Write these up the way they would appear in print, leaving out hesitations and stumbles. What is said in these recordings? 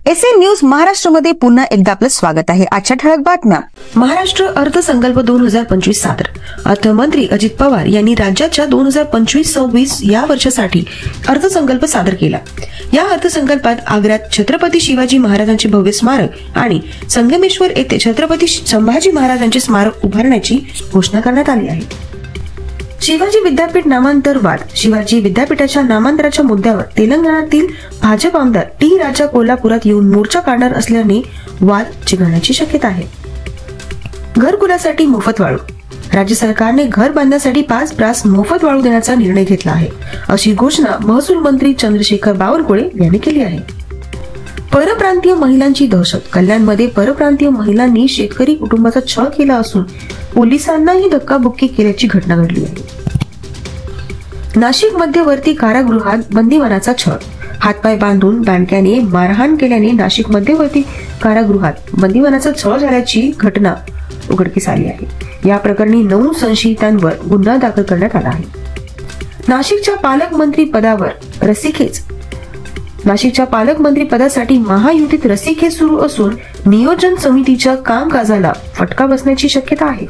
SN news महाराष्ट्रमध्ये पुन्हा एकदा आपलं स्वागत आहे। आजच्या ठळक बातम्या। महाराष्ट्र अर्थसंकल्प 2025 सादर। अर्थमंत्री अजित पवार यांनी राज्याच्या 2025-26 या वर्षासाठी अर्थसंकल्प सादर केला। या अर्थसंकल्पात आग्र्यात छत्रपती शिवाजी महाराजांचे भव्य स्मारक आणि संगमेश्वर येथे छत्रपती संभाजी महाराजांचे स्मारक उभारण्याची घोषणा करण्यात आली आहे। शिवाजी विद्यापीठ नामांतर वाद। शिवाजी विद्यापीठाच्या नामांतराच्या मुद्द्यावर तेलंगणातील भाजप आमदार टी राजा कोल्हापुरात येऊन मोर्चा काढणार असल्याने वाद चिघळण्याची शक्यता आहे। घरकुलासाठी मोफत वाळू। राज्य सरकारने घर बांधण्यासाठी 5 ब्रास मोफत वाळू देण्याचा निर्णय घेतला आहे, अशी घोषणा महसूल मंत्री चंद्रशेखर बावनकुळे यांनी केली आहे। परप्रांतीय महिलांची दहशत। कल्याणमध्ये परप्रांतीय महिलांनी शेतकरी कुटुंबाचा छळ केला असून पोलिसांनाही धक्काबुक्की केल्याची घटना घडली आहे। नाशिक मध्यवर्ती कारागृहात बंदीवानाचा छळ। हातपाय बांधून दांडक्याने मारहाण केल्याने नाशिक मध्यवर्ती कारागृहात बंदीवानाचा छळ झाल्याची घटना उघडकीस आली आहे। या प्रकरणी 9 संशयितांवर गुन्हा दाखल करण्यात आला आहे। नाशिकच्या पालकमंत्री पदासाठी महायुतीत रस्सीखेच सुरू असून नियोजन समितीच्या कामकाजाला फटका बसण्याची शक्यता आहे।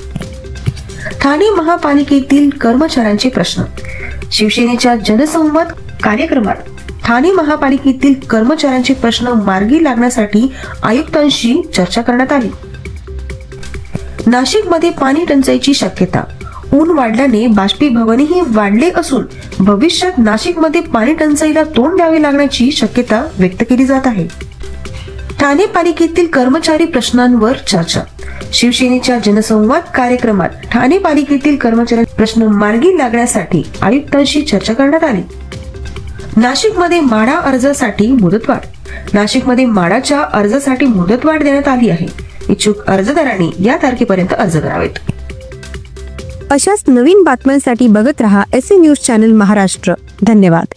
ठाणे महापालिकेतील कर्मचाऱ्यांचे प्रश्न। शिवसेनेच्या जनसंवाद कार्यक्रमात ठाणे महापालिकेतील कर्मचाऱ्यांचे प्रश्न मार्गी लागण्यासाठी आयुक्तांशी चर्चा करण्यात आली। नाशिकमध्ये पाणी टंचाईची शक्यता। ऊन वाढल्याने बाष्पीभवनही वाढले असून भविष्यात नाशिकमध्ये पाणी टंचाईला तोंड द्यावे लागण्याची शक्यता व्यक्त केली जात आहे। ठाणे पालिकेतील कर्मचारी प्रश्नांवर चर्चा। शिवसेनेच्या जनसंवाद कार्यक्रमात ठाणे पालिकेतील कर्मचारी प्रश्न मार्गी लागण्यासाठी आयुक्तांशी चर्चा करण्यात आली। नाशिकमध्ये माडा अर्जासाठी मुदतवाढ। नाशिकमध्ये माडाच्या अर्जासाठी मुदतवाढ देण्यात आली आहे। इच्छुक अर्जदारांनी या तारखेपर्यंत अर्ज करावेत। अशाच नवीन बातम्यांसाठी बघत रहा एसएन न्यूज चॅनल महाराष्ट्र। धन्यवाद।